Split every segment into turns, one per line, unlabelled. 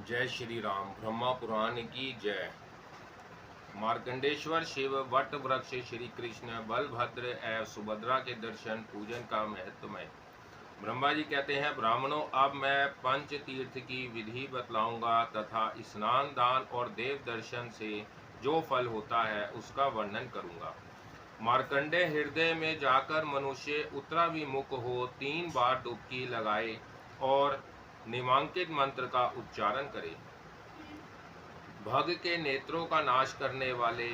जय श्री राम। ब्रह्मा पुराण की जय। मार्कंडेश्वर शिव वट वृक्ष श्री कृष्ण बलभद्र एवं सुभद्रा के दर्शन पूजन का महत्वमय। ब्रह्मा जी कहते हैं, ब्राह्मणों, अब मैं पंच तीर्थ की विधि बतलाऊंगा तथा स्नान दान और देव दर्शन से जो फल होता है उसका वर्णन करूंगा। मार्कंडे हृदय में जाकर मनुष्य उत्तराभिमुख हो 3 बार डुबकी लगाए और निमांकित मंत्र का उच्चारण करे। भग के नेत्रों का नाश करने वाले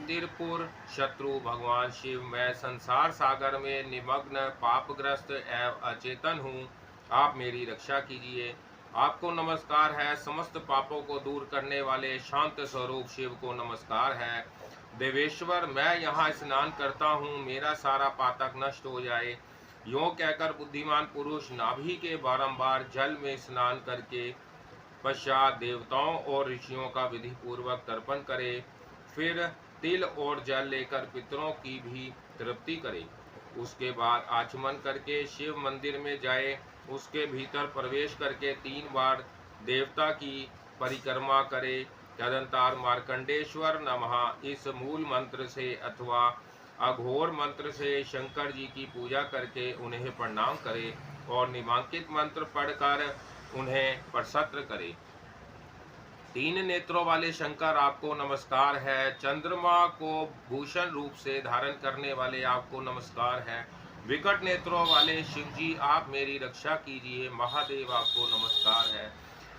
त्रिपुर शत्रु भगवान शिव, मैं संसार सागर में निमग्न पापग्रस्त एवं अचेतन हूँ, आप मेरी रक्षा कीजिए। आपको नमस्कार है। समस्त पापों को दूर करने वाले शांत स्वरूप शिव को नमस्कार है। देवेश्वर, मैं यहाँ स्नान करता हूँ, मेरा सारा पातक नष्ट हो जाए। यों कहकर बुद्धिमान पुरुष नाभि के बारंबार जल में स्नान करके पश्चात देवताओं और ऋषियों का विधि पूर्वक तर्पण करे। फिर तिल और जल लेकर पितरों की भी तृप्ति करे। उसके बाद आचमन करके शिव मंदिर में जाए। उसके भीतर प्रवेश करके 3 बार देवता की परिक्रमा करे। तदंतर मार्कंडेश्वर नमः इस मूल मंत्र से अथवा अघोर मंत्र से शंकर जी की पूजा करके उन्हें प्रणाम करे और निमांकित मंत्र पढ़कर उन्हें प्रसन्न करे। 3 नेत्रों वाले शंकर, आपको नमस्कार है। चंद्रमा को भूषण रूप से धारण करने वाले आपको नमस्कार है। विकट नेत्रों वाले शिव जी, आप मेरी रक्षा कीजिए। महादेव, आपको नमस्कार है।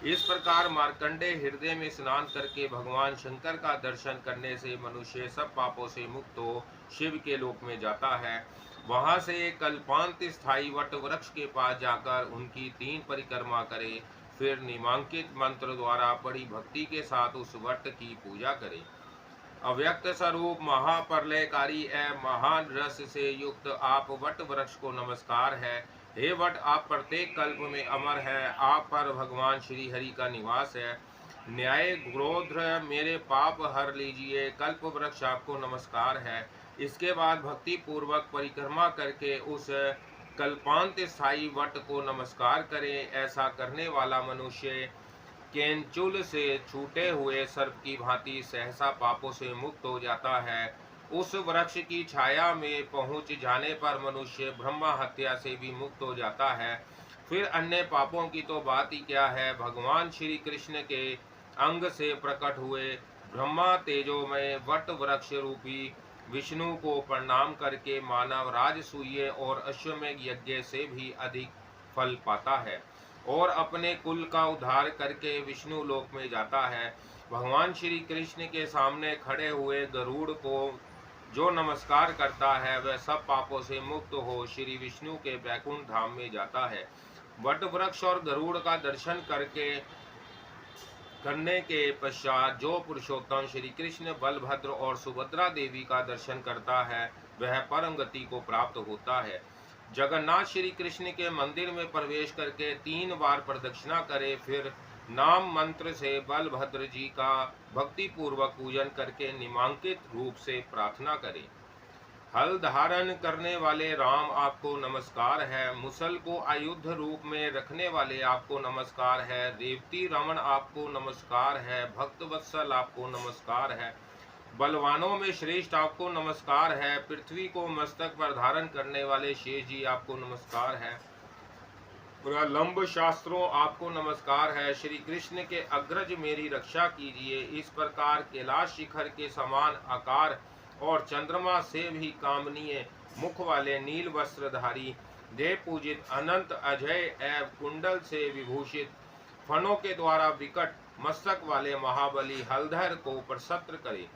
इस प्रकार मार्कंडे हृदय में स्नान करके भगवान शंकर का दर्शन करने से मनुष्य सब पापों से मुक्त हो शिव के लोक में जाता है। वहां से कल्पांत स्थायी वट वृक्ष के पास जाकर उनकी 3 परिक्रमा करे। फिर निमांकित मंत्र द्वारा बड़ी भक्ति के साथ उस वट की पूजा करे। अव्यक्त स्वरूप महाप्रलयकारी एवं महान रस से युक्त आप वट वृक्ष को नमस्कार है। हे वट, आप प्रत्येक कल्प में अमर है। आप पर भगवान श्री हरि का निवास है। न्याय क्रोध मेरे पाप हर लीजिए। कल्प वृक्ष, आपको नमस्कार है। इसके बाद भक्ति पूर्वक परिक्रमा करके उस कल्पांत स्थायी वट को नमस्कार करें। ऐसा करने वाला मनुष्य केंचुल से छूटे हुए सर्प की भांति सहसा पापों से मुक्त हो जाता है। उस वृक्ष की छाया में पहुंच जाने पर मनुष्य ब्रह्मा हत्या से भी मुक्त हो जाता है। फिर अन्य पापों की तो बात ही क्या है। भगवान श्री कृष्ण के अंग से प्रकट हुए ब्रह्मा तेजोमय वट वृक्ष रूपी विष्णु को प्रणाम करके मानव राजसूय और अश्वमेध यज्ञ से भी अधिक फल पाता है और अपने कुल का उद्धार करके विष्णु लोक में जाता है। भगवान श्री कृष्ण के सामने खड़े हुए गरुड़ को जो नमस्कार करता है वह सब पापों से मुक्त हो श्री विष्णु के वैकुंठ धाम में जाता है। वट वृक्ष और गरुड़ का दर्शन करने के पश्चात जो पुरुषोत्तम श्री कृष्ण बलभद्र और सुभद्रा देवी का दर्शन करता है वह परम गति को प्राप्त होता है। जगन्नाथ श्री कृष्ण के मंदिर में प्रवेश करके 3 बार प्रदक्षिणा करे। फिर नाम मंत्र से बलभद्र जी का भक्ति पूर्वक पूजन करके निमांकित रूप से प्रार्थना करे। हल धारण करने वाले राम, आपको नमस्कार है। मुसल को आयुध रूप में रखने वाले आपको नमस्कार है। रेवती रमन, आपको नमस्कार है। भक्त वत्सल, आपको नमस्कार है। बलवानों में श्रेष्ठ, आपको नमस्कार है। पृथ्वी को मस्तक पर धारण करने वाले शेष जी, आपको नमस्कार है। प्रलंब शास्त्रों, आपको नमस्कार है। श्री कृष्ण के अग्रज, मेरी रक्षा कीजिए। इस प्रकार कैलाश शिखर के समान आकार और चंद्रमा से भी कामनीय मुख वाले नील वस्त्रधारी देव पूजित अनंत अजय एवं कुंडल से विभूषित फणों के द्वारा विकट मस्तक वाले महाबली हलधर को प्रसन्न करे।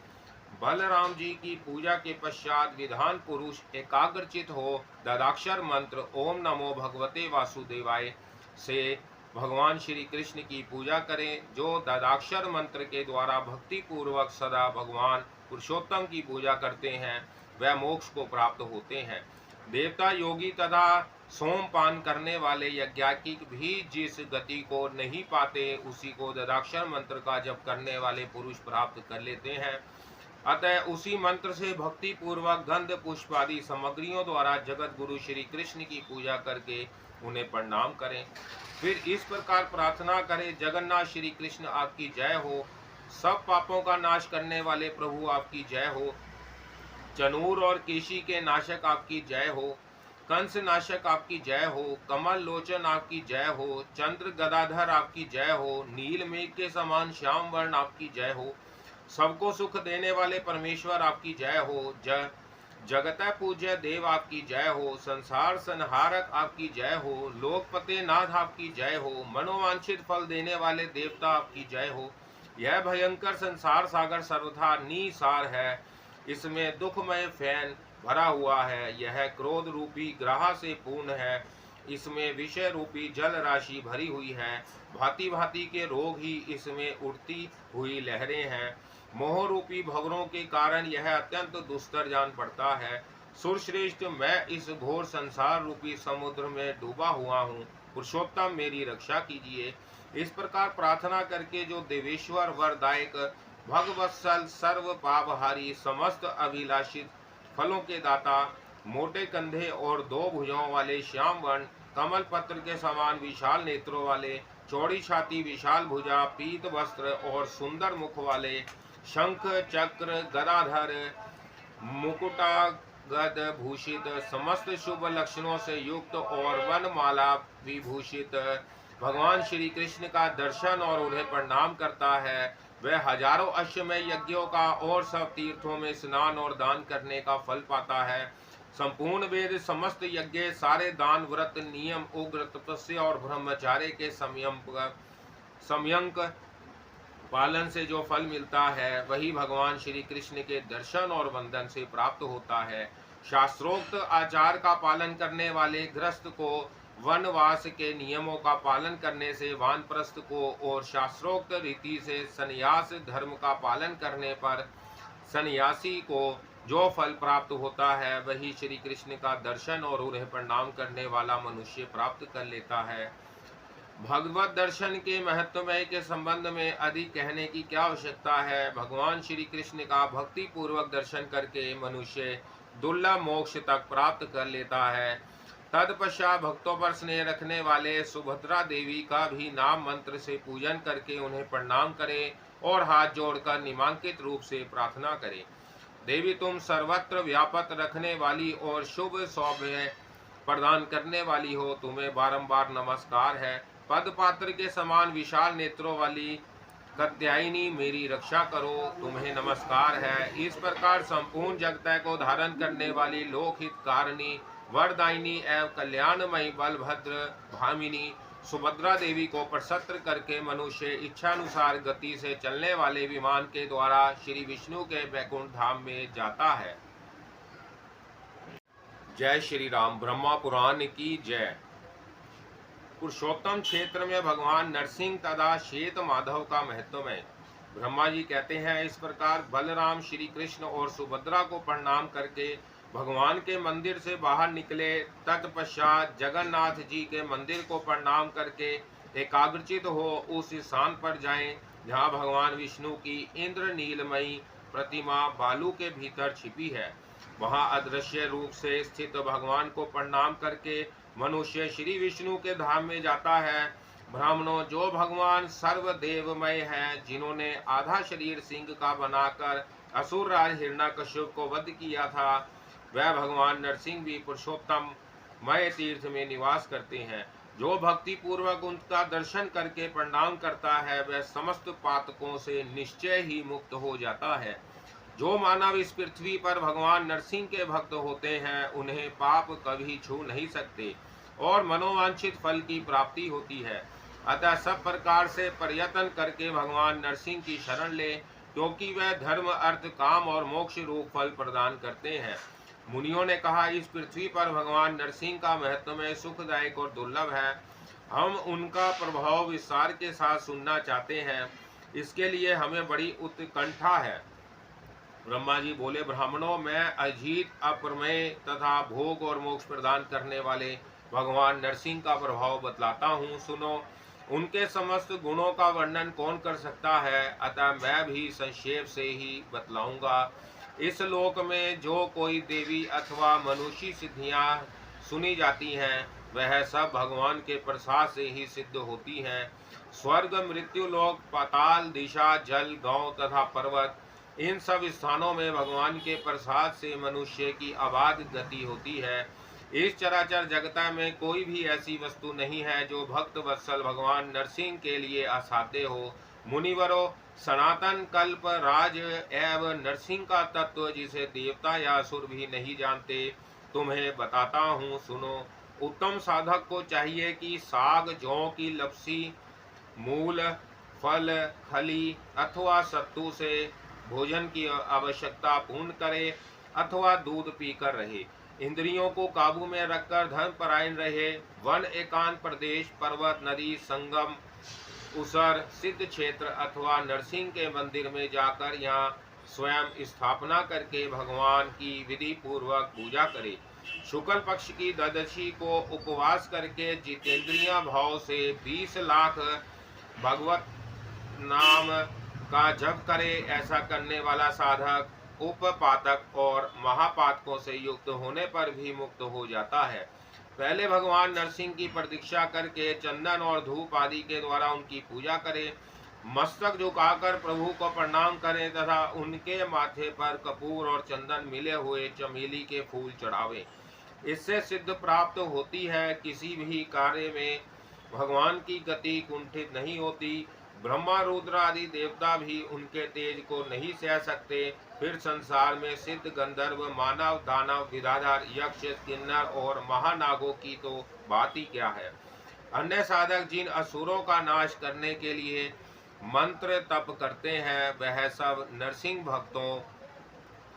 बलराम जी की पूजा के पश्चात विधान पुरुष एकाग्रचित हो ददाक्षर मंत्र ओम नमो भगवते वासुदेवाय से भगवान श्री कृष्ण की पूजा करें। जो ददाक्षर मंत्र के द्वारा भक्ति पूर्वक सदा भगवान पुरुषोत्तम की पूजा करते हैं वह मोक्ष को प्राप्त होते हैं। देवता, योगी तथा सोमपान करने वाले यज्ञाकिक भी जिस गति को नहीं पाते उसी को ददाक्षर मंत्र का जप करने वाले पुरुष प्राप्त कर लेते हैं। अतः उसी मंत्र से भक्ति पूर्वक गंध पुष्प आदि सामग्रियों द्वारा जगत गुरु श्री कृष्ण की पूजा करके उन्हें प्रणाम करें। फिर इस प्रकार प्रार्थना करें, जगन्नाथ श्री कृष्ण आपकी जय हो, सब पापों का नाश करने वाले प्रभु आपकी जय हो, चनूर और केशी के नाशक आपकी जय हो, कंस नाशक आपकी जय हो, कमल लोचन आपकी जय हो, चंद्र गदाधर आपकी जय हो, नील मेघ के समान श्याम वर्ण आपकी जय हो, सबको सुख देने वाले परमेश्वर आपकी जय हो, जगत पूज्य देव आपकी जय हो, संसार संहारक आपकी जय हो, लोकपते नाथ आपकी जय हो, मनोवांछित फल देने वाले देवता आपकी जय हो। यह भयंकर संसार सागर सर्वथा निसार है, इसमें दुखमय फैन भरा हुआ है, यह क्रोध रूपी ग्रह से पूर्ण है, इसमें विषय रूपी जल राशि भरी हुई है, भांति भांति के रोग ही इसमें उड़ती हुई लहरें हैं, मोह रूपी भवरों के कारण यह अत्यंत दुस्तर जान पड़ता है। सुरश्रेष्ठ, मैं इस घोर संसार रूपी समुद्र में डूबा हुआ हूँ, पुरुषोत्तम मेरी रक्षा कीजिए। इस प्रकार प्रार्थना करके जो देवेश्वर वरदायक भगवत्सल सर्व पापहारी समस्त अभिलाषित फलों के दाता, मोटे कंधे और दो भुजाओं वाले श्याम वर्ण, कमल पत्र के समान विशाल नेत्रों वाले, चौड़ी छाती, विशाल भुजा, पीत वस्त्र और सुंदर मुख वाले, शंख चक्र गदाधर मुकुटा गद भूषित, समस्त शुभ लक्षणों से युक्त और वनमाला विभूषित भगवान श्री कृष्ण का दर्शन और उन्हें प्रणाम करता है, वह हजारों अश्वमेध यज्ञों का और सब तीर्थों में स्नान और दान करने का फल पाता है। संपूर्ण वेद, समस्त यज्ञ, सारे दान, व्रत, नियम, उग्र तपस्या और ब्रह्मचार्य के संयंक पालन से जो फल मिलता है वही भगवान श्री कृष्ण के दर्शन और वंदन से प्राप्त होता है। शास्त्रोक्त आचार का पालन करने वाले गृहस्थ को वनवास के नियमों का पालन करने से वानप्रस्थ को, और शास्त्रोक्त रीति से संन्यास धर्म का पालन करने पर सन्यासी को जो फल प्राप्त होता है वही श्री कृष्ण का दर्शन और उन्हें प्रणाम करने वाला मनुष्य प्राप्त कर लेता है। भगवत दर्शन के महत्वमय के संबंध में अधिक कहने की क्या आवश्यकता है। भगवान श्री कृष्ण का भक्ति पूर्वक दर्शन करके मनुष्य दुर्लभ मोक्ष तक प्राप्त कर लेता है। तत्पश्चात भक्तों पर स्नेह रखने वाले सुभद्रा देवी का भी नाम मंत्र से पूजन करके उन्हें प्रणाम करें और हाथ जोड़कर निमांकित रूप से प्रार्थना करें। देवी, तुम सर्वत्र व्यापक रखने वाली और शुभ सौभाग्य प्रदान करने वाली हो, तुम्हें बारंबार नमस्कार है। पद पात्र के समान विशाल नेत्रों वाली कात्यायनी, मेरी रक्षा करो, तुम्हें नमस्कार है। इस प्रकार संपूर्ण जगत को धारण करने वाली लोकहित कारिणी, वरदायिनी एवं कल्याणमयी बलभद्र भामिनी सुभद्रा देवी को प्रसन्न करके मनुष्य इच्छानुसार गति से चलने वाले विमान के द्वारा श्री विष्णु के वैकुंठ धाम में जाता है। जय श्री राम। ब्रह्मा पुराण की जय। पुरुषोत्तम क्षेत्र में भगवान नरसिंह तथा श्वेत माधव का महत्व है। ब्रह्मा जी कहते हैं, इस प्रकार बलराम श्री कृष्ण और सुभद्रा को प्रणाम करके भगवान के मंदिर से बाहर निकले। तत्पश्चात जगन्नाथ जी के मंदिर को प्रणाम करके एकाग्रचित हो उस स्थान पर जाएं जहां भगवान विष्णु की इंद्र नीलमयी प्रतिमा बालू के भीतर छिपी है। वहां अदृश्य रूप से स्थित भगवान को प्रणाम करके मनुष्य श्री विष्णु के धाम में जाता है। ब्राह्मणों, जो भगवान सर्वदेवमय हैं, जिन्होंने आधा शरीर सिंह का बनाकर असुर राज हिरण्यकश्यप को वध किया था, वह भगवान नरसिंह भी पुरुषोत्तम मय तीर्थ में निवास करते हैं। जो भक्ति पूर्वक उनका दर्शन करके प्रणाम करता है वह समस्त पातकों से निश्चय ही मुक्त हो जाता है। जो मानव इस पृथ्वी पर भगवान नरसिंह के भक्त होते हैं उन्हें पाप कभी छू नहीं सकते और मनोवांछित फल की प्राप्ति होती है। अतः सब प्रकार से प्रयत्न करके भगवान नरसिंह की शरण ले, क्योंकि वह धर्म, अर्थ, काम और मोक्ष रूप फल प्रदान करते हैं। मुनियों ने कहा, इस पृथ्वी पर भगवान नरसिंह का महत्वमय, सुखदायक और दुर्लभ है। हम उनका प्रभाव विस्तार के साथ सुनना चाहते हैं, इसके लिए हमें बड़ी उत्कंठा है। ब्रह्मा जी बोले, ब्राह्मणों, मैं अजीत, अप्रमेय तथा भोग और मोक्ष प्रदान करने वाले भगवान नरसिंह का प्रभाव बतलाता हूँ, सुनो। उनके समस्त गुणों का वर्णन कौन कर सकता है, अतः मैं भी संक्षेप से ही बतलाऊंगा। इस लोक में जो कोई देवी अथवा मनुष्य सिद्धियां सुनी जाती हैं वह सब भगवान के प्रसाद से ही सिद्ध होती हैं। स्वर्ग, मृत्यु लोक, पाताल, दिशा, जल, गांव तथा पर्वत, इन सब स्थानों में भगवान के प्रसाद से मनुष्य की अबाध गति होती है। इस चराचर जगता में कोई भी ऐसी वस्तु नहीं है जो भक्त वत्सल भगवान नरसिंह के लिए असाध्य हो। मुनिवरों, सनातन कल्प राज एवं नरसिंह का तत्व जिसे देवता या असुर भी नहीं जानते, तुम्हें बताता हूँ, सुनो। उत्तम साधक को चाहिए कि साग, जौ की लपसी, मूल, फल, खली अथवा सत्तू से भोजन की आवश्यकता पूर्ण करे अथवा दूध पीकर रहे। इंद्रियों को काबू में रखकर धर्म परायण रहे। वन, एकांत प्रदेश, पर्वत, नदी, संगम, उसर, सिद्ध क्षेत्र अथवा नरसिंह के मंदिर में जाकर यहाँ स्वयं स्थापना करके भगवान की विधि पूर्वक पूजा करे। शुक्ल पक्ष की द्वादशी को उपवास करके जितेंद्रिय भाव से 20 लाख भगवत नाम का जप करे। ऐसा करने वाला साधक उपपातक और महापातकों से युक्त होने पर भी मुक्त हो जाता है। पहले भगवान नरसिंह की प्रतीक्षा करके चंदन और धूप आदि के द्वारा उनकी पूजा करें। मस्तक झुकाकर प्रभु को प्रणाम करें तथा उनके माथे पर कपूर और चंदन मिले हुए चमेली के फूल चढ़ावें। इससे सिद्ध प्राप्त होती है। किसी भी कार्य में भगवान की गति कुंठित नहीं होती। ब्रह्मा, रुद्र आदि देवता भी उनके तेज को नहीं सह सकते। फिर संसार में सिद्ध, गंधर्व, मानव, दानव, विद्याधर, यक्ष, किन्नर और महानागों की तो बात ही क्या है। अन्य साधक जिन असुरों का नाश करने के लिए मंत्र तप करते हैं, वह सब नरसिंह भक्तों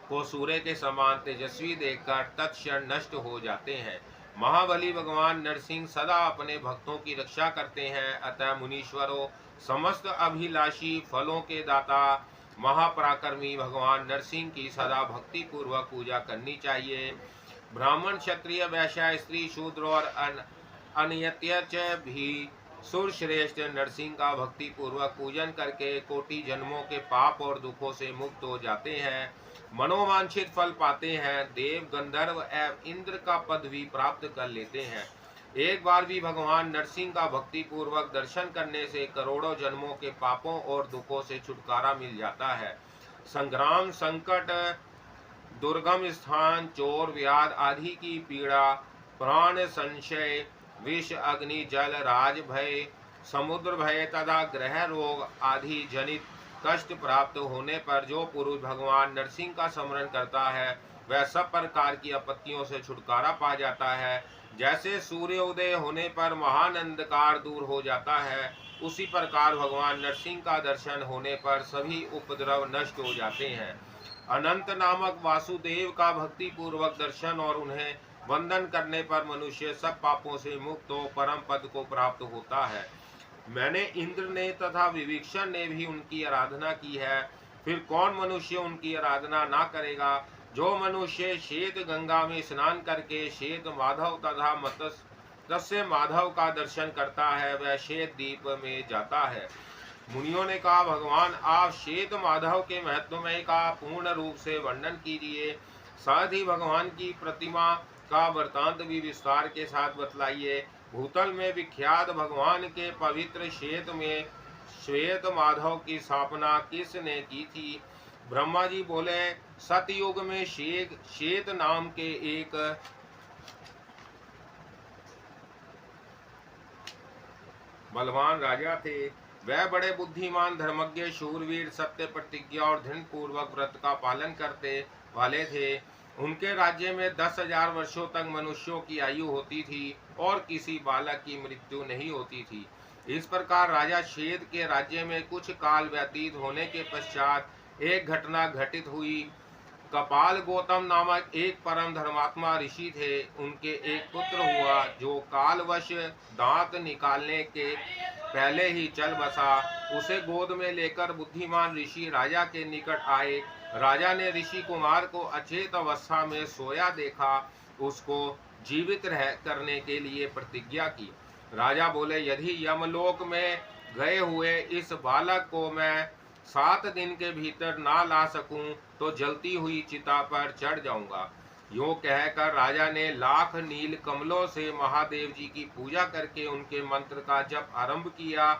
को सूर्य के समान तेजस्वी देखकर तत्क्षण नष्ट हो जाते हैं। महाबली भगवान नरसिंह सदा अपने भक्तों की रक्षा करते हैं। अतः मुनीश्वरों, समस्त अभिलाषी फलों के दाता महापराक्रमी भगवान नरसिंह की सदा भक्ति पूर्वक पूजा करनी चाहिए। ब्राह्मण, क्षत्रिय, वैश्य, स्त्री, शूद्र और अन्यत्यच भी सुरश्रेष्ठ नरसिंह का भक्ति पूर्वक पूजन करके कोटि जन्मों के पाप और दुखों से मुक्त हो जाते हैं, मनोवांछित फल पाते हैं, देव, गंधर्व एवं इंद्र का पद भी प्राप्त कर लेते हैं। एक बार भी भगवान नरसिंह का भक्ति पूर्वक दर्शन करने से करोड़ों जन्मों के पापों और दुखों से छुटकारा मिल जाता है। संग्राम, संकट, दुर्गम स्थान, चोर, व्याध आदि की पीड़ा, प्राण संशय, विष, अग्नि, जल, राज भय, समुद्र भय तथा ग्रह रोग आदि जनित कष्ट प्राप्त होने पर जो पुरुष भगवान नरसिंह का स्मरण करता है, वह सब प्रकार की आपत्तियों से छुटकारा पा जाता है। जैसे सूर्योदय होने पर महान अंधकार दूर हो जाता है, उसी प्रकार भगवान नरसिंह का दर्शन होने पर सभी उपद्रव नष्ट हो जाते हैं। अनंत नामक वासुदेव का भक्ति पूर्वक दर्शन और उन्हें वंदन करने पर मनुष्य सब पापों से मुक्त हो परम पद को प्राप्त होता है। मैंने इंद्र ने तथा विभीषण ने भी उनकी आराधना की है, फिर कौन मनुष्य उनकी आराधना ना करेगा। जो मनुष्य श्वेत गंगा में स्नान करके श्वेत माधव तथा मत्स्य माधव का दर्शन करता है, वह श्वेत द्वीप में जाता है। मुनियों ने कहा, भगवान आप श्वेत माधव के महत्वमय का पूर्ण रूप से वर्णन कीजिए, साथ ही भगवान की प्रतिमा का वृत्तांत भी विस्तार के साथ बतलाइए। भूतल में विख्यात भगवान के पवित्र श्वेत में श्वेत माधव की स्थापना किसने की थी। ब्रह्मा जी बोले, सतयुग में श्वेत नाम के एक बलवान राजा थे। वह बड़े बुद्धिमान, धर्मज्ञ, शूरवीर, सत्य प्रतिज्ञा और दृढ़ पूर्वक व्रत का पालन करते वाले थे। उनके राज्य में 10,000 वर्षों तक मनुष्यों की आयु होती थी और किसी बालक की मृत्यु नहीं होती थी। इस प्रकार राजा श्वेत के राज्य में कुछ काल व्यतीत होने के पश्चात एक घटना घटित हुई। कपाल गौतम नामक एक परम धर्मात्मा ऋषि थे। उनके एक पुत्र हुआ जो कालवश दांत निकालने के पहले ही चल बसा। उसे गोद में लेकर बुद्धिमान ऋषि राजा के निकट आए। राजा ने ऋषि कुमार को अचेत अवस्था में सोया देखा, उसको जीवित रह करने के लिए प्रतिज्ञा की। राजा बोले, यदि यमलोक में गए हुए इस बालक को मैं 7 दिन के भीतर ना ला सकूं तो जलती हुई चिता पर चढ़ जाऊंगा। यूं कहकर राजा ने लाख नील कमलों से महादेव जी की पूजा करके उनके मंत्र का जप आरंभ किया।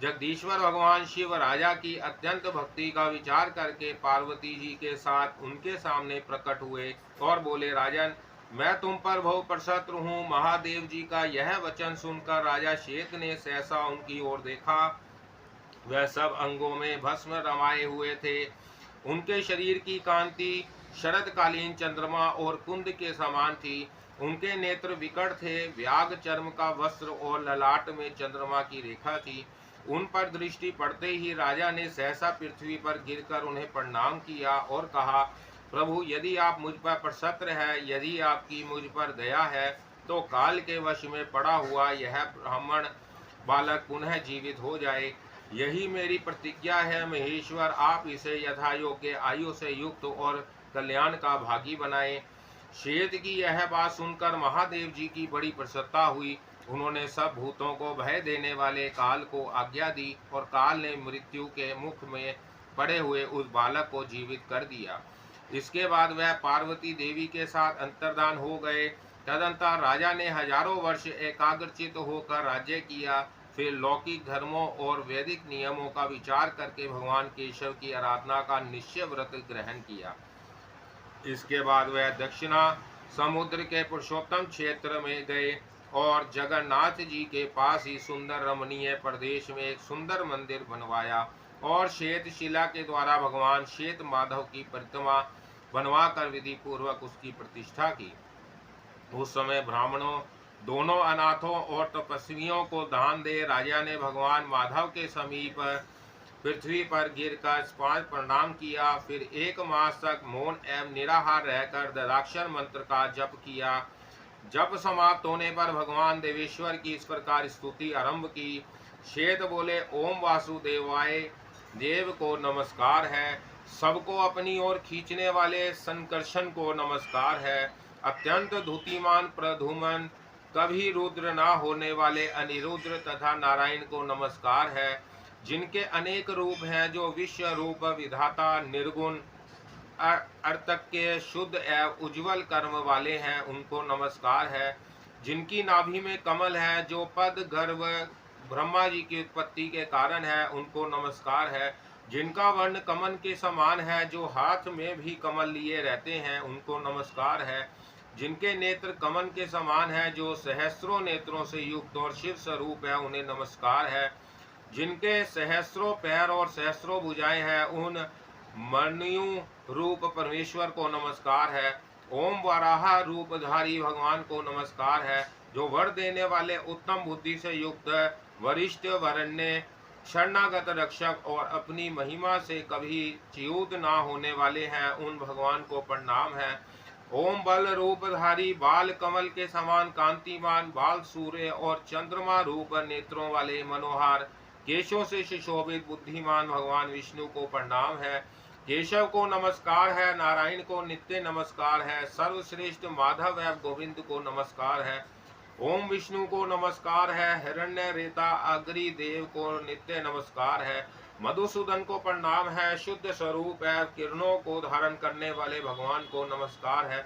जगदीश्वर भगवान शिव राजा की अत्यंत भक्ति का विचार करके पार्वती जी के साथ उनके सामने प्रकट हुए और बोले, राजन, मैं तुम पर बहु प्रसन्न हूँ। महादेव जी का यह वचन सुनकर राजा श्वेत ने सहसा उनकी ओर देखा। वह सब अंगों में भस्म रमाए हुए थे। उनके शरीर की कांति शरदकालीन चंद्रमा और कुंद के समान थी। उनके नेत्र विकट थे। व्याग चर्म का वस्त्र और ललाट में चंद्रमा की रेखा थी। उन पर दृष्टि पड़ते ही राजा ने सहसा पृथ्वी पर गिरकर उन्हें प्रणाम किया और कहा, प्रभु, यदि आप मुझ पर प्रसन्न है, यदि आपकी मुझ पर दया है, तो काल के वश में पड़ा हुआ यह ब्राह्मण बालक पुनः जीवित हो जाए। यही मेरी प्रतिज्ञा है महेश्वर, आप इसे यथा योग्य आयु से युक्त और कल्याण का भागी बनाए। श्वेत की यह बात सुनकर महादेव जी की बड़ी प्रसन्नता हुई। उन्होंने सब भूतों को भय देने वाले काल को आज्ञा दी और काल ने मृत्यु के मुख में पड़े हुए उस बालक को जीवित कर दिया। इसके बाद वह पार्वती देवी के साथ अंतर्धान हो गए। तदंतर राजा ने हजारों वर्ष एकाग्रचित होकर राज्य किया। फिर लौकिक धर्मों और वैदिक नियमों का विचार करके भगवान केशव की आराधना का निश्चय व्रत ग्रहण किया। इसके बाद वह दक्षिणा समुद्र के पुरुषोत्तम क्षेत्र में गए और जगन्नाथ जी के पास ही सुंदर रमणीय प्रदेश में एक सुंदर मंदिर बनवाया और श्वेत शिला के द्वारा भगवान श्वेत माधव की प्रतिमा बनवाकर विधि पूर्वक उसकी प्रतिष्ठा की। उस समय ब्राह्मणों, दोनों अनाथों और तपस्वियों को दान दे राजा ने भगवान माधव के समीप पृथ्वी पर गिरकर 5 प्रणाम किया। फिर 1 मास तक मौन एवं निराहार रहकर ददाक्षर मंत्र का जप किया। जप समाप्त होने पर भगवान देवेश्वर की इस प्रकार स्तुति आरंभ की। श्वेत बोले, ओम वासुदेवाय देव को नमस्कार है। सबको अपनी ओर खींचने वाले संकर्षण को नमस्कार है। अत्यंत धूतिमान प्रधुमन, कभी रुद्र न होने वाले अनिरुद्र तथा नारायण को नमस्कार है। जिनके अनेक रूप हैं, जो विश्व रूप विधाता निर्गुण अर्थज्ञ शुद्ध एवं उज्ज्वल कर्म वाले हैं, उनको नमस्कार है। जिनकी नाभि में कमल है, जो पद गर्भ ब्रह्मा जी की उत्पत्ति के कारण है, उनको नमस्कार है। जिनका वर्ण कमल के समान है, जो हाथ में भी कमल लिए रहते हैं, उनको नमस्कार है। जिनके नेत्र कमल के समान है, जो सहस्रों नेत्रों से युक्त और शिव स्वरूप है, उन्हें नमस्कार है। जिनके सहस्रों पैर और सहस्रों भुजाएं हैं, उन मणियों रूप परमेश्वर को नमस्कार है। ओम वराह रूपधारी भगवान को नमस्कार है। जो वर देने वाले उत्तम बुद्धि से युक्त वरिष्ठ वरण्य शरणागत रक्षक और अपनी महिमा से कभी च्युत ना होने वाले हैं, उन भगवान को प्रणाम है। ओम बल रूपधारी बाल कमल के समान कांतिमान बाल सूर्य और चंद्रमा रूप नेत्रों वाले मनोहर केशों से सुशोभित बुद्धिमान भगवान विष्णु को प्रणाम है। केशव को नमस्कार है। नारायण को नित्य नमस्कार है। सर्वश्रेष्ठ माधव एवं गोविंद को नमस्कार है। ओम विष्णु को नमस्कार है। हिरण्य रेता अग्नि देव को नित्य नमस्कार है। मधुसूदन को प्रणाम है। शुद्ध स्वरूप एवं किरणों को धारण करने वाले भगवान को नमस्कार है।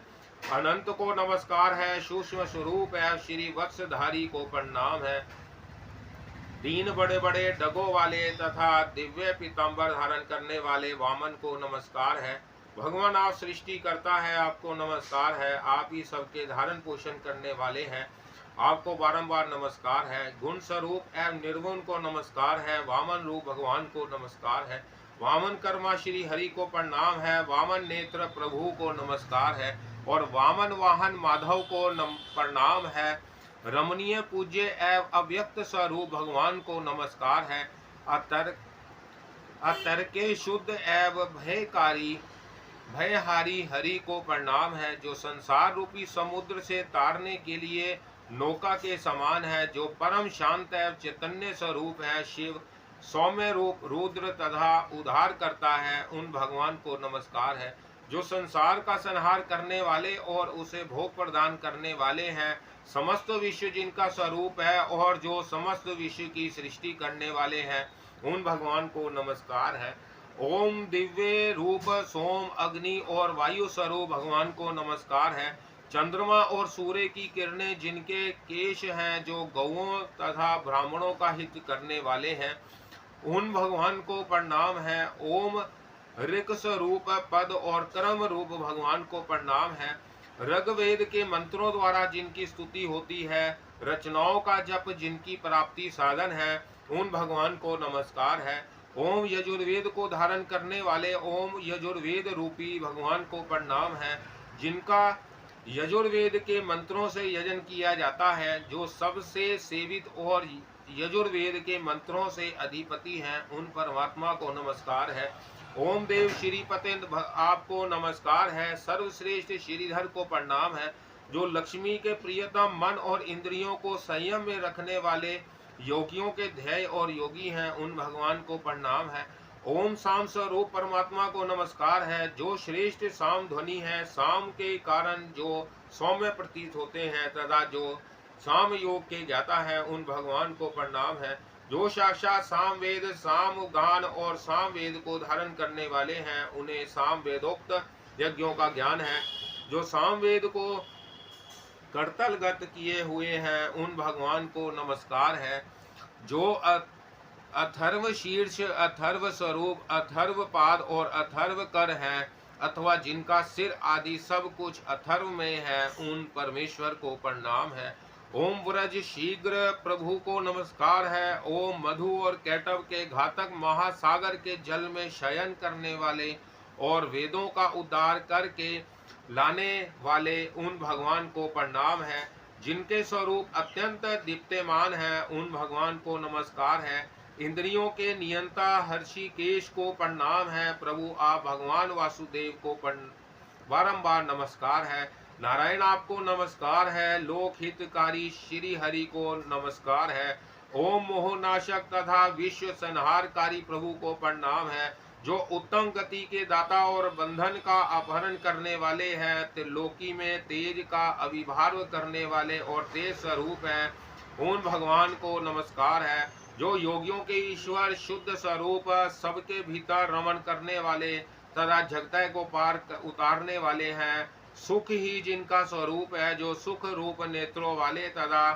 अनंत को नमस्कार है। सूक्ष्म स्वरूप एवं श्री वत्सधारी को प्रणाम है। 3 बड़े बड़े डगों वाले तथा दिव्य पीताम्बर धारण करने वाले वामन को नमस्कार है। भगवान, आप सृष्टि करता है, आपको नमस्कार है। आप ही सबके धारण पोषण करने वाले हैं, आपको बारंबार नमस्कार है। गुण स्वरूप एवं निर्गुण को नमस्कार है। वामन रूप भगवान को नमस्कार है। वामन कर्मा श्री हरि को प्रणाम है। वामन नेत्र प्रभु को नमस्कार है और वामन वाहन माधव को प्रणाम है। रमणीय पूज्य एवं अव्यक्त स्वरूप भगवान को नमस्कार है। अतर्के शुद्ध एवं भयकारी भयहारी हरि को प्रणाम है। जो संसार रूपी समुद्र से तारने के लिए नौका के समान है। जो परम शांत एवं चैतन्य स्वरूप है। शिव सौम्य रूप रुद्र तथा उद्धार करता है, उन भगवान को नमस्कार है। जो संसार का संहार करने वाले और उसे भोग प्रदान करने वाले हैं, समस्त विश्व जिनका स्वरूप है और जो समस्त विश्व की सृष्टि करने वाले हैं, उन भगवान को नमस्कार है। ओम दिव्य रूप सोम, अग्नि और वायु स्वरूप भगवान को नमस्कार है। चंद्रमा और सूर्य की किरणें जिनके केश हैं, जो गौओं तथा ब्राह्मणों का हित करने वाले हैं, उन भगवान को प्रणाम है। ओम ऋक स्वरूप पद और कर्म रूप भगवान को प्रणाम है। ऋग्वेद के मंत्रों द्वारा जिनकी स्तुति होती है, रचनाओं का जप जिनकी प्राप्ति साधन है, उन भगवान को नमस्कार है। ओम यजुर्वेद को धारण करने वाले ओम यजुर्वेद रूपी भगवान को प्रणाम है, जिनका यजुर्वेद के मंत्रों से यजन किया जाता है, जो सबसे सेवित और यजुर्वेद के मंत्रों से अधिपति हैं, उन परमात्मा को नमस्कार है। ओम देव श्रीपते आपको नमस्कार है। सर्वश्रेष्ठ श्रीधर को प्रणाम है, जो लक्ष्मी के प्रियतम मन और इंद्रियों को संयम में रखने वाले योगियों के ध्येय और योगी हैं, उन भगवान को प्रणाम है। ओम शाम स्वरूप परमात्मा को नमस्कार है, जो श्रेष्ठ साम ध्वनि है, शाम के कारण जो सौम्य प्रतीत होते हैं तथा जो साम योग के ज्ञाता है, उन भगवान को प्रणाम है। जो साक्षात साम वेद, साम गान और साम वेद को धारण करने वाले हैं, उन्हें साम वेदोक्त यज्ञों का ज्ञान है। जो साम वेद को करतलगत किए हुए हैं, उन भगवान को नमस्कार है। जो अथर्व शीर्ष, अथर्व स्वरूप, अथर्व पाद और अथर्व कर हैं, अथवा जिनका सिर आदि सब कुछ अथर्व में है, उन परमेश्वर को प्रणाम है। ओम व्रज शीघ्र प्रभु को नमस्कार है। ओम मधु और कैटव के घातक महासागर के जल में शयन करने वाले और वेदों का उद्धार करके लाने वाले उन भगवान को प्रणाम है। जिनके स्वरूप अत्यंत दीप्यमान है, उन भगवान को नमस्कार है। इंद्रियों के नियंता हर्षिकेश को प्रणाम है। प्रभु आप भगवान वासुदेव को बारंबार नमस्कार है। नारायण आपको नमस्कार है। लोक हितकारी श्री हरि को नमस्कार है। ओम मोहनाशक तथा विश्व संहारकारी प्रभु को प्रणाम है, जो उत्तम गति के दाता और बंधन का अपहरण करने वाले हैं, त्रिलोकी में तेज का अभिभाव करने वाले और तेज स्वरूप है, उन भगवान को नमस्कार है। जो योगियों के ईश्वर शुद्ध स्वरूप, सबके भीतर रमण करने वाले तथा जगत को पार उतारने वाले हैं, सुख ही जिनका स्वरूप है, जो सुख रूप नेत्रों वाले तथा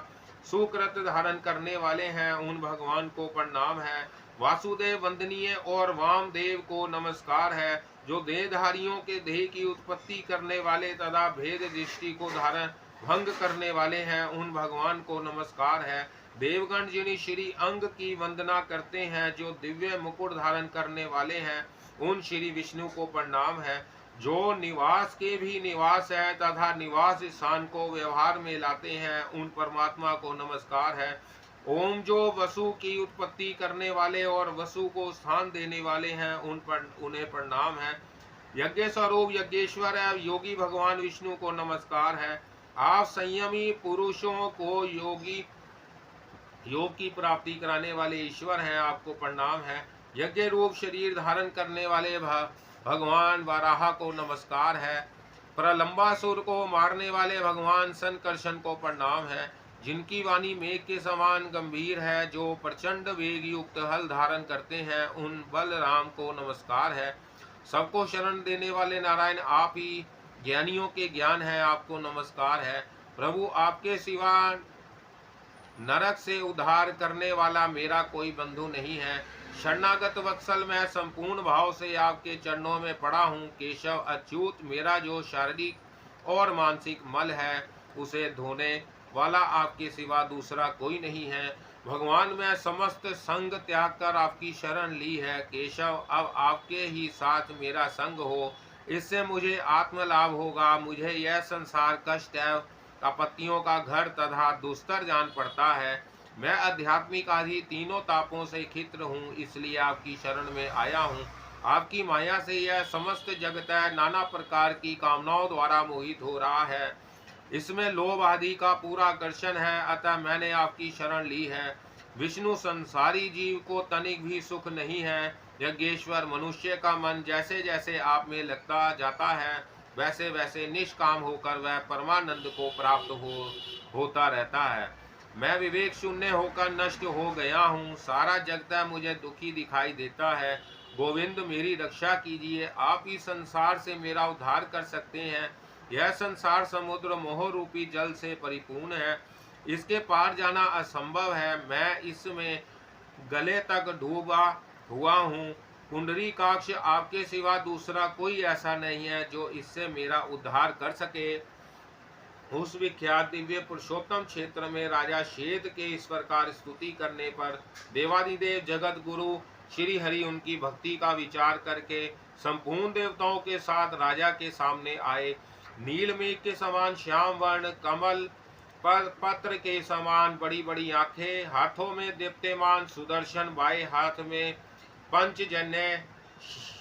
सुकृत धारण करने वाले हैं, उन भगवान को प्रणाम है। वासुदेव वंदनीय और वामदेव को नमस्कार है, जो देहधारियों के देह की उत्पत्ति करने वाले तथा भेद दृष्टि को धारण भंग करने वाले हैं, उन भगवान को नमस्कार है। देवगण जिन्हें श्री अंग की वंदना करते हैं, जो दिव्य मुकुट धारण करने वाले हैं, उन श्री विष्णु को प्रणाम है। जो निवास के भी निवास है तथा निवास स्थान को व्यवहार में लाते हैं, उन परमात्मा को नमस्कार है। ओम जो वसु की उत्पत्ति करने वाले और वसु को स्थान देने वाले हैं, उन्हें प्रणाम है। यज्ञ स्वरूप यज्ञेश्वर है, योगी भगवान विष्णु को नमस्कार है। आप संयमी पुरुषों को योग की प्राप्ति कराने वाले ईश्वर हैं, आपको प्रणाम है। यज्ञ रूप शरीर धारण करने वाले भगवान वाराह को नमस्कार है। प्रलंबासुर को मारने वाले भगवान संकर्षण को प्रणाम है। जिनकी वाणी मेघ के समान गंभीर है, जो प्रचंड वेग युक्त हल धारण करते हैं, उन बलराम को नमस्कार है। सबको शरण देने वाले नारायण आप ही ज्ञानियों के ज्ञान है, आपको नमस्कार है। प्रभु आपके सिवा नरक से उद्धार करने वाला मेरा कोई बंधु नहीं है। शरणागत वत्सल मैं संपूर्ण भाव से आपके चरणों में पड़ा हूँ। केशव अच्युत, मेरा जो शारीरिक और मानसिक मल है, उसे धोने वाला आपके सिवा दूसरा कोई नहीं है। भगवान मैं समस्त संग त्याग कर आपकी शरण ली है। केशव, अब आपके ही साथ मेरा संग हो, इससे मुझे आत्म लाभ होगा। मुझे यह संसार कष्ट एवं आपत्तियों का घर तथा दुस्तर जान पड़ता है। मैं आध्यात्मिक आदि तीनों तापों से खित्र हूँ, इसलिए आपकी शरण में आया हूँ। आपकी माया से यह समस्त जगत नाना प्रकार की कामनाओं द्वारा मोहित हो रहा है। इसमें लोभ आदि का पूरा आकर्षण है, अतः मैंने आपकी शरण ली है। विष्णु संसारी जीव को तनिक भी सुख नहीं है। यज्ञेश्वर, मनुष्य का मन जैसे जैसे आप में लगता जाता है, वैसे वैसे निष्काम होकर वह परमानंद को प्राप्त होता रहता है। मैं विवेक शून्य होकर नष्ट हो गया हूँ। सारा जगत मुझे दुखी दिखाई देता है। गोविंद मेरी रक्षा कीजिए, आप ही संसार से मेरा उद्धार कर सकते हैं। यह संसार समुद्र मोह रूपी जल से परिपूर्ण है, इसके पार जाना असंभव है। मैं इसमें गले तक डूबा हुआ हूँ। पुंडरीकाक्ष, आपके सिवा दूसरा कोई ऐसा नहीं है जो इससे मेरा उद्धार कर सके। उस विख्यात दिव्य पुरुषोत्तम क्षेत्र में राजा श्वेत के इस प्रकार स्तुति करने पर देवादिदेव जगत गुरु श्री हरि उनकी भक्ति का विचार करके संपूर्ण देवताओं के साथ राजा के सामने आए। नील मेघ के समान श्याम वर्ण, कमल पर पत्र के समान बड़ी बड़ी आंखें, हाथों में दीप्यमान सुदर्शन, बाएं हाथ में पंचजन्य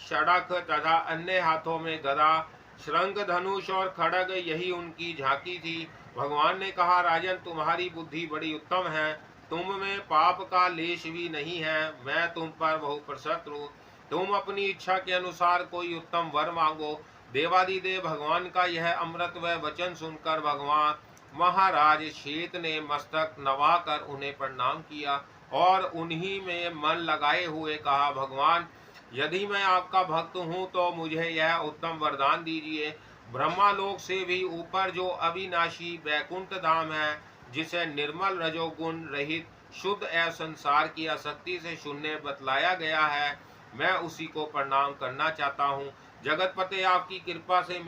षड़क तथा अन्य हाथों में गदा, श्रृंग, धनुष और खड़ग, यही उनकी झांकी थी। भगवान ने कहा, राजन, तुम्हारी बुद्धि बड़ी उत्तम है, तुम में पाप का लेश भी नहीं है। मैं तुम पर बहु प्रसन्न हूँ। तुम अपनी इच्छा के अनुसार कोई उत्तम वर मांगो। देवादिदेव भगवान का यह अमृत व वचन सुनकर भगवान महाराज श्वेत ने मस्तक नवाकर उन्हें प्रणाम किया और उन्हीं में मन लगाए हुए कहा, भगवान, यदि मैं आपका भक्त हूँ तो मुझे यह उत्तम वरदान दीजिए। ब्रह्मालोक से भी ऊपर जो अविनाशी वैकुंठ धाम है, जिसे निर्मल रजोगुण रहित शुद्ध एवं संसार की आसक्ति से शून्य बतलाया गया है, मैं उसी को प्रणाम करना चाहता हूँ। जगतपते, आपकी कृपा से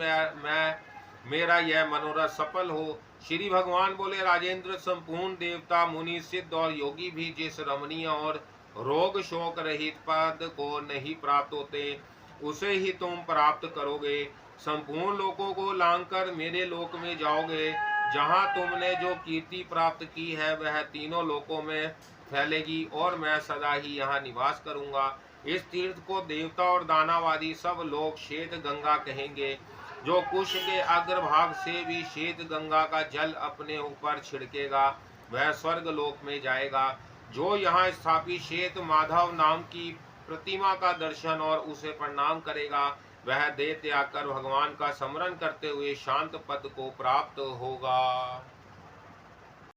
मेरा यह मनोरथ सफल हो। श्री भगवान बोले, राजेंद्र, संपूर्ण देवता, मुनि, सिद्ध और योगी भी जिस रमणीय और रोग शोक रहित पद को नहीं प्राप्त होते, उसे ही तुम प्राप्त करोगे। संपूर्ण लोकों को लांघकर मेरे लोक में जाओगे। जहाँ तुमने जो कीर्ति प्राप्त की है वह तीनों लोकों में फैलेगी और मैं सदा ही यहाँ निवास करूँगा। इस तीर्थ को देवता और दानवादी सब लोग श्वेत गंगा कहेंगे। जो कुश के अग्रभाग से भी श्वेत गंगा का जल अपने ऊपर छिड़केगा वह स्वर्ग लोक में जाएगा। जो यहाँ स्थापित श्वेत माधव नाम की प्रतिमा का दर्शन और उसे प्रणाम करेगा वह देह त्याग कर भगवान का स्मरण करते हुए शांत पद को प्राप्त होगा।